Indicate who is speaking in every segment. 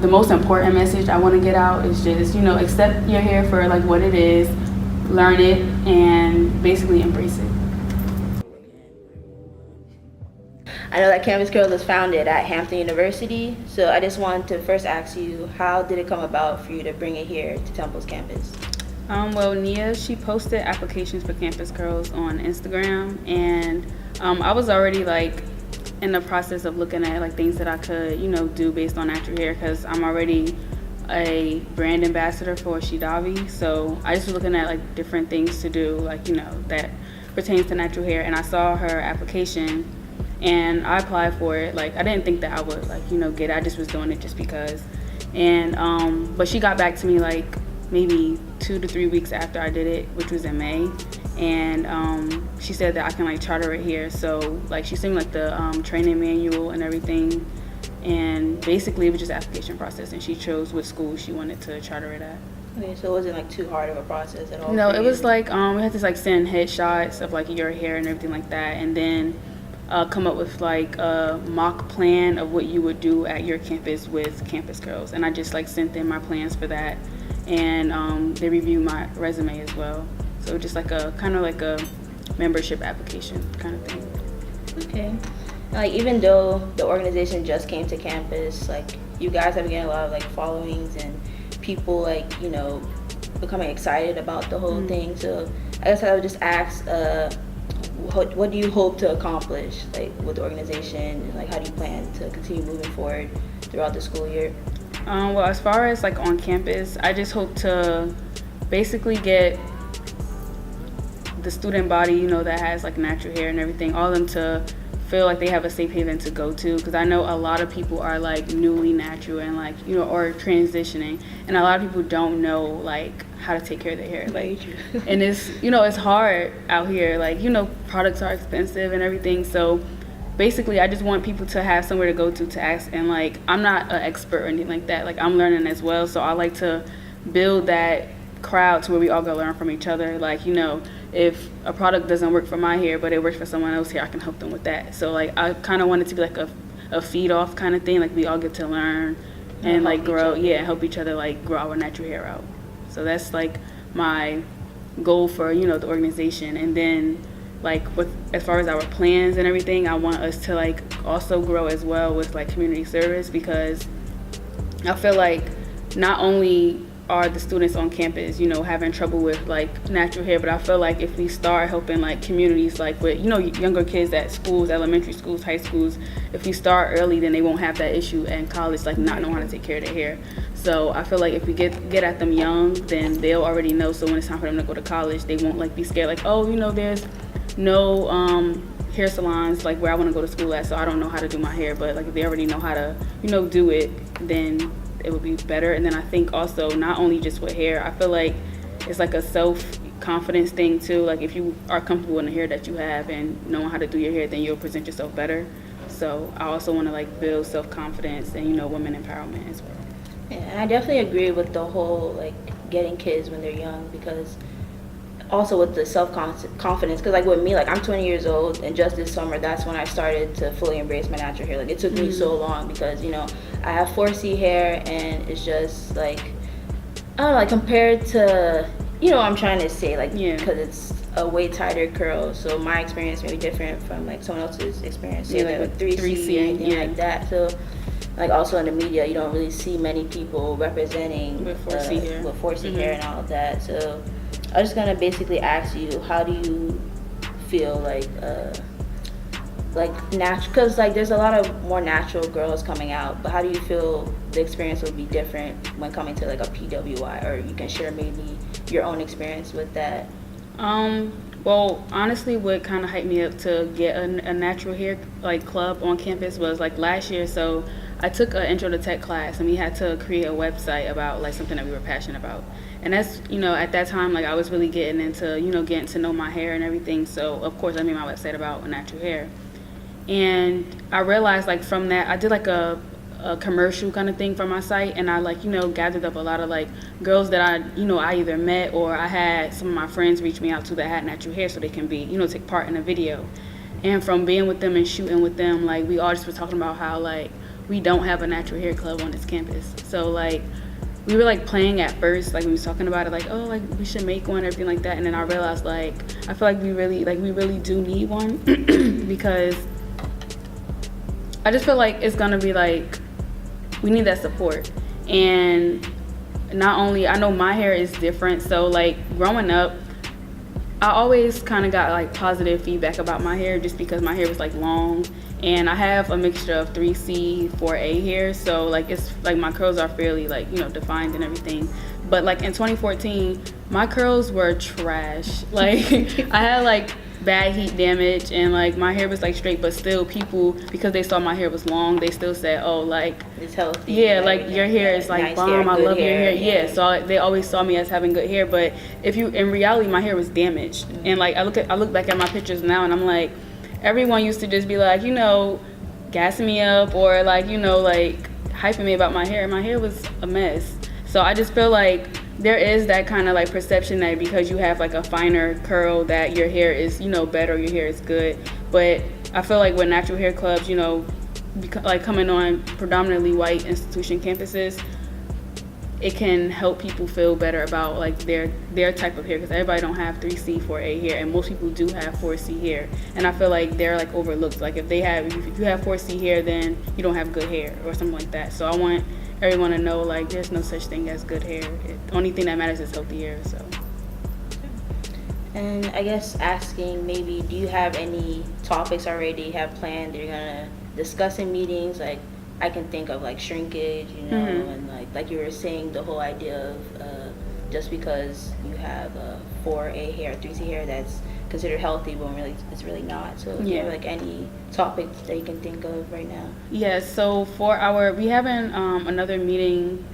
Speaker 1: the most important message I want to get out is just, accept your hair for like what it is, learn it, and basically embrace it.
Speaker 2: I know that Campus Curlz was founded at Hampton University, so I just wanted to first ask you, how did it come about for you to bring it here to Temple's campus?
Speaker 1: Well, Nia, she posted applications for Campus Curlz on Instagram, and I was already like in the process of looking at like things that I could, do based on natural hair, because I'm already a brand ambassador for Shidavi, so I just was looking at like different things to do, like, that pertains to natural hair, and I saw her application and I applied for it. Like, I didn't think that I would like, get it. I just was doing it just because. And but she got back to me like maybe 2 to 3 weeks after I did it, which was in May, and she said that I can like charter it here. So like she sent me like the training manual and everything, and basically it was just application process, and she chose what school she wanted to charter it at.
Speaker 2: Okay, so it wasn't like too hard of a process at all?
Speaker 1: No, it was like we had to like send headshots of like your hair and everything like that, and then come up with like a mock plan of what you would do at your campus with Campus Curlz, and I just like sent them my plans for that, and they reviewed my resume as well. So just like a kind of like a membership application kind of thing.
Speaker 2: Okay. Like, even though the organization just came to campus, like, you guys have been getting a lot of like followings and people like, becoming excited about the whole thing. So I guess I would just ask, what do you hope to accomplish like with the organization, and like how do you plan to continue moving forward throughout the school year?
Speaker 1: Well, as far as like on campus, I just hope to basically get the student body, that has like natural hair and everything, all of them to feel like they have a safe haven to go to, because I know a lot of people are like newly natural and like, or transitioning, and a lot of people don't know like how to take care of their hair, like, and it's, it's hard out here, like, products are expensive and everything. So basically I just want people to have somewhere to go to ask, and like, I'm not an expert or anything like that, like, I'm learning as well, so I like to build that crowd to where we all go learn from each other. Like, if a product doesn't work for my hair but it works for someone else here, I can help them with that. So like, I kind of want it to be like a feed off kind of thing, like we all get to learn and like grow, help each other like grow our natural hair out. So that's like my goal for the organization. And then like as far as our plans and everything, I want us to like also grow as well with like community service, because I feel like not only are the students on campus, having trouble with like natural hair, but I feel like if we start helping like communities, like with, younger kids at schools, elementary schools, high schools, if we start early, then they won't have that issue in college, like not knowing how to take care of their hair. So I feel like if we get at them young, then they'll already know, so when it's time for them to go to college, they won't like be scared, like, oh, there's no hair salons like where I want to go to school at, so I don't know how to do my hair. But like if they already know how to, do it, then it would be better. And then I think also, not only just with hair, I feel like it's like a self-confidence thing too. Like if you are comfortable in the hair that you have and knowing how to do your hair, then you'll present yourself better. So I also want to like build self-confidence and women empowerment as well.
Speaker 2: Yeah, and I definitely agree with the whole like getting kids when they're young, because also with the self-confidence, because like with me, like I'm 20 years old, and just this summer, that's when I started to fully embrace my natural hair. Like it took me so long, because I have 4C hair, and it's just like, I don't know, like compared to, what I'm trying to say, like, because it's a way tighter curl, so my experience may be different from like someone else's experience, say like with 3C or anything like that. So like also in the media, you don't really see many people representing
Speaker 1: with 4C hair,
Speaker 2: hair and all of that. So I'm just gonna basically ask you, how do you feel like natural? Because like there's a lot of more natural girls coming out, but how do you feel the experience will be different when coming to like a PWI, or you can share maybe your own experience with that?
Speaker 1: Well, honestly, what kind of hyped me up to get a natural hair like club on campus was like last year. So I took an intro to tech class, and we had to create a website about like something that we were passionate about. And that's, at that time, like I was really getting into, getting to know my hair and everything. So of course I made my website about natural hair. And I realized like from that, I did like a commercial kind of thing for my site, and I like, gathered up a lot of like girls that I either met, or I had some of my friends reach me out to that had natural hair, so they can be, take part in a video. And from being with them and shooting with them, like we all just were talking about how like we don't have a natural hair club on this campus. So like we were like playing at first, like we was talking about it, like, oh, like we should make one or everything like that. And then I realized like I feel like we really do need one because I just feel like it's gonna be like we need that support. And not only, I know my hair is different, so like growing up I always kind of got like positive feedback about my hair just because my hair was like long, and I have a mixture of 3C, 4A hair, so like it's like my curls are fairly like, you know, defined and everything. But like in 2014 my curls were trash. Like I had like bad heat damage and like my hair was like straight, but still people, because they saw my hair was long, they still said, oh, like
Speaker 2: it's healthy.
Speaker 1: Yeah, like your hair is like nice bomb hair, I love hair. Your hair. Yeah, so they always saw me as having good hair, but if you, in reality my hair was damaged. And like I look back at my pictures now and I'm like, everyone used to just be like, you know, gassing me up or like, you know, like hyping me about my hair. My hair was a mess. So I just feel like there is that kind of like perception that because you have like a finer curl that your hair is, you know, better, your hair is good. But I feel like with natural hair clubs, you know, like coming on predominantly white institution campuses, it can help people feel better about like their type of hair, because everybody don't have 3C, 4A hair, and most people do have 4C hair. And I feel like they're like overlooked. Like if you have 4C hair, then you don't have good hair or something like that. So I want everyone to know like there's no such thing as good hair. The only thing that matters is healthy hair. So.
Speaker 2: And I guess asking, maybe, do you have any topics already have planned that you're gonna discuss in meetings? Like I can think of like shrinkage, you know, and like you were saying, the whole idea of just because you have a 4A hair, 3C hair, that's considered healthy, but really it's really not. So do you have like any topics that you can think of right now?
Speaker 1: Yeah, so we have another meeting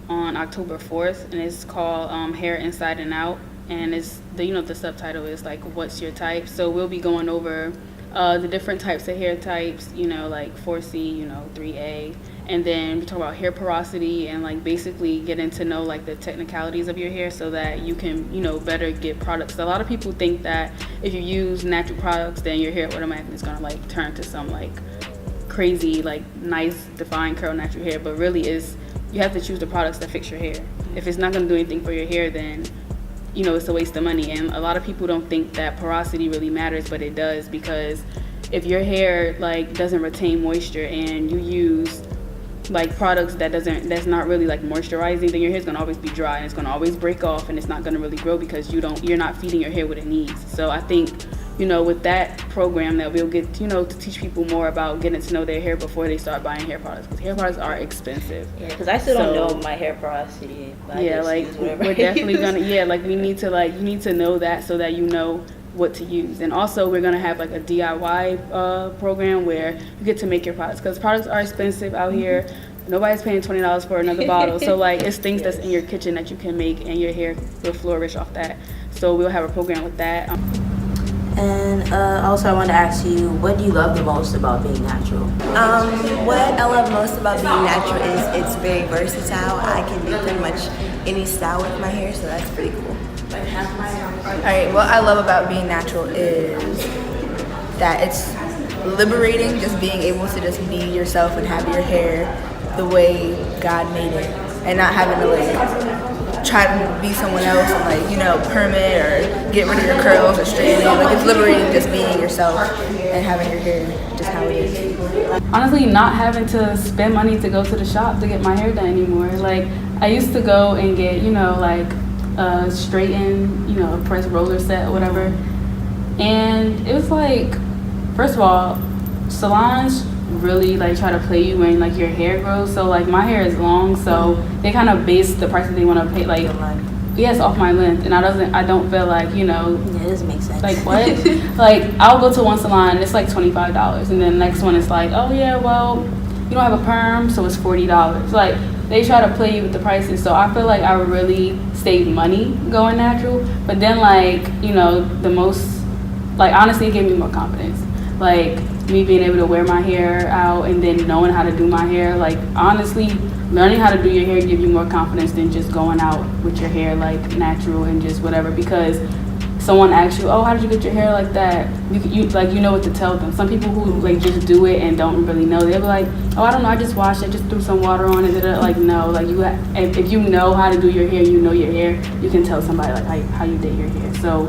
Speaker 1: on October 4th, and it's called Hair Inside and Out, and it's the subtitle is like, what's your type? So we'll be going over the different types of hair types, you know, like 4C, you know, 3A, and then we talk about hair porosity and like basically getting to know like the technicalities of your hair so that you can, you know, better get products. A lot of people think that if you use natural products, then your hair automatically is gonna like turn to some like crazy, like nice defined curl natural hair, but really is, you have to choose the products that fix your hair. If it's not gonna do anything for your hair, then you know, it's a waste of money. And a lot of people don't think that porosity really matters, but it does, because if your hair like doesn't retain moisture and you use like products that's not really like moisturizing, then your hair's gonna always be dry and it's gonna always break off and it's not gonna really grow because you're not feeding your hair what it needs. So I think, you know, with that program that we'll get, you know, to teach people more about getting to know their hair before they start buying hair products, because hair products are expensive.
Speaker 2: Yeah, because I still don't know my hair porosity.
Speaker 1: Yeah, like we're definitely gonna, like we need to, like, you need to know that so that you know what to use. And also we're gonna have like a DIY program where you get to make your products, because products are expensive out here. Nobody's paying $20 for another bottle. So like it's things that's in your kitchen that you can make, and your hair will flourish off that. So we'll have a program with that.
Speaker 2: And also I wanted to ask you, what do you love the most about being natural?
Speaker 3: What I love most about being natural is it's very versatile. I can do pretty much any style with my hair, so that's pretty cool.
Speaker 4: Alright, what I love about being natural is that it's liberating, just being able to just be yourself and have your hair the way God made it, and not having to like try to be someone else and like, you know, perm it or get rid of your curls or straighten it. Like it's liberating just being yourself and having your hair just how it is.
Speaker 1: Honestly, not having to spend money to go to the shop to get my hair done anymore. Like I used to go and get, you know, like a straighten, you know, a press roller set or whatever. And it was like, first of all, salons really like try to play you when like your hair grows. So like my hair is long, so they kind of base the price that they want to pay, like, yes, off my length. And I don't feel like, you know,
Speaker 2: yeah, it doesn't make sense.
Speaker 1: Like what? Like I'll go to one salon and it's like $25, and then the next one is like, oh yeah, well, you don't have a perm, so it's $40. Like they try to play you with the prices. So I feel like I really saved money going natural. But then like, you know, the most, like honestly, it gave me more confidence. Like me being able to wear my hair out and then knowing how to do my hair, like honestly, learning how to do your hair gives you more confidence than just going out with your hair like natural and just whatever. Because someone asks you, oh, how did you get your hair like that? You know what to tell them. Some people who like just do it and don't really know, they'll be like, oh, I don't know, I just washed it, just threw some water on it. Like, no, like if you know how to do your hair, you know your hair, you can tell somebody like how you did your hair. So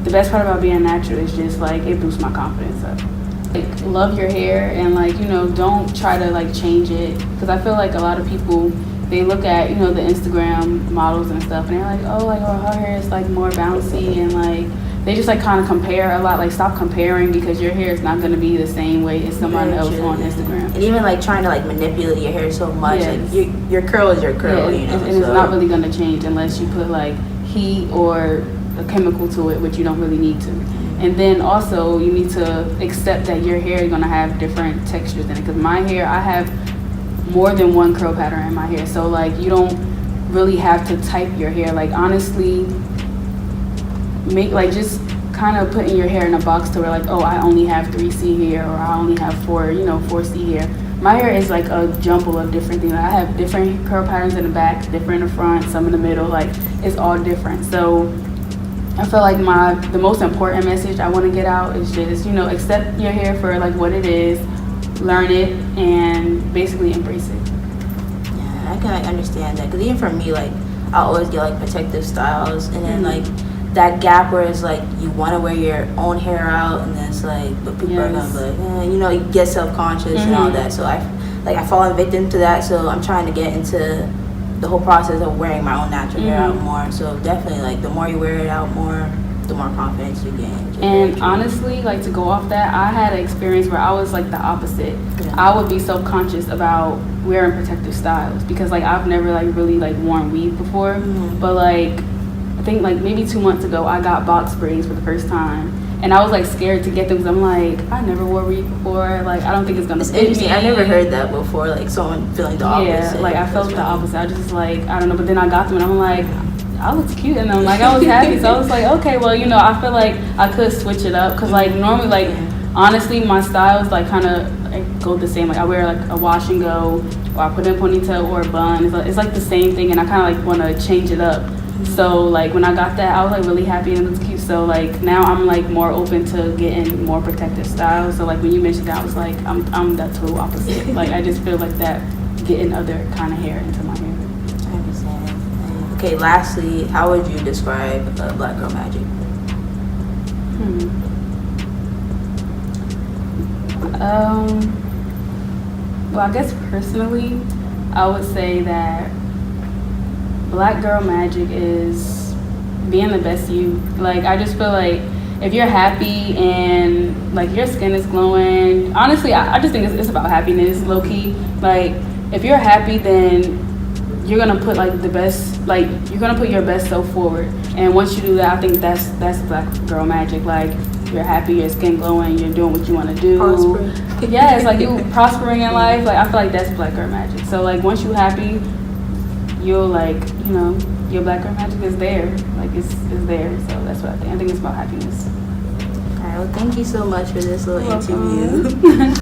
Speaker 1: the best part about being natural is just like it boosts my confidence up. Like, love your hair and like, you know, don't try to like change it, because I feel like a lot of people, they look at, you know, the Instagram models and stuff and they're like, oh, like, oh, her hair is like more bouncy, and like they just like kind of compare a lot. Like, stop comparing, because your hair is not going to be the same way as someone else on Instagram.
Speaker 2: And even like trying to like manipulate your hair so much,
Speaker 1: Yes.
Speaker 2: like your curl is your curl, you know.
Speaker 1: And it's not really going to change unless you put like heat or a chemical to it, which you don't really need to. And then also you need to accept that your hair is going to have different textures in it, because my hair, I have more than one curl pattern in my hair. So like you don't really have to type your hair. Like, honestly, make like just kind of putting your hair in a box to where like, oh, I only have 3C hair, or I only have 4C hair. My hair is like a jumble of different things. I have different curl patterns in the back, different in the front, some in the middle. Like, it's all different. So I feel like the most important message I want to get out is just, you know, accept your hair for like what it is, learn it, and basically embrace it.
Speaker 2: Yeah, I can like understand that, because even for me, like I always get like protective styles, and then like that gap where it's like you want to wear your own hair out, and then it's like, but people are gonna be like, you know, you get self-conscious and all that. So I fall victim to that. So I'm trying to get into the whole process of wearing my own natural hair out more. So definitely, like, the more you wear it out more, the more confidence you gain.
Speaker 1: And honestly, like, to go off that, I had an experience where I was like the opposite. Yeah. I would be self-conscious about wearing protective styles, because like I've never like really like worn weave before. But like I think like maybe 2 months ago, I got box braids for the first time. And I was like scared to get them, because I'm like, I never wore weave before. Like, I don't think it's gonna fit me.
Speaker 2: I never heard that before, like someone feeling the opposite.
Speaker 1: Yeah, like I felt the opposite. I just like, I don't know. But then I got them and I'm like, I look cute in them. Like, I was happy. So I was like, okay, well, you know, I feel like I could switch it up, because like normally, like honestly, my styles like kind of like, go the same. Like, I wear like a wash and go, or I put in a ponytail or a bun. It's like the same thing, and I kind of like want to change it up. So like when I got that, I was like really happy, and it was cute. So like now I'm like more open to getting more protective styles. So like when you mentioned that, I was like, I'm the total opposite. Like, I just feel like that, getting other kind of hair into my hair.
Speaker 2: I understand. Okay, lastly, how would you describe Black Girl Magic?
Speaker 1: Well, I guess personally, I would say that Black Girl Magic is being the best you. Like, I just feel like if you're happy and like your skin is glowing, honestly, I just think it's about happiness, low key. Like, if you're happy, then you're gonna put like the best, like you're gonna put your best self forward. And once you do that, I think that's Black Girl Magic. Like, you're happy, your skin glowing, you're doing what you want to do.
Speaker 2: Prospering.
Speaker 1: Yeah, it's like you prospering in life. Like, I feel like that's Black Girl Magic. So like once you're happy, you'll like, you know, your Black Girl Magic is there. Like, it's there. So that's what I think. I think it's about happiness.
Speaker 2: All right, well, thank you so much for this little interview.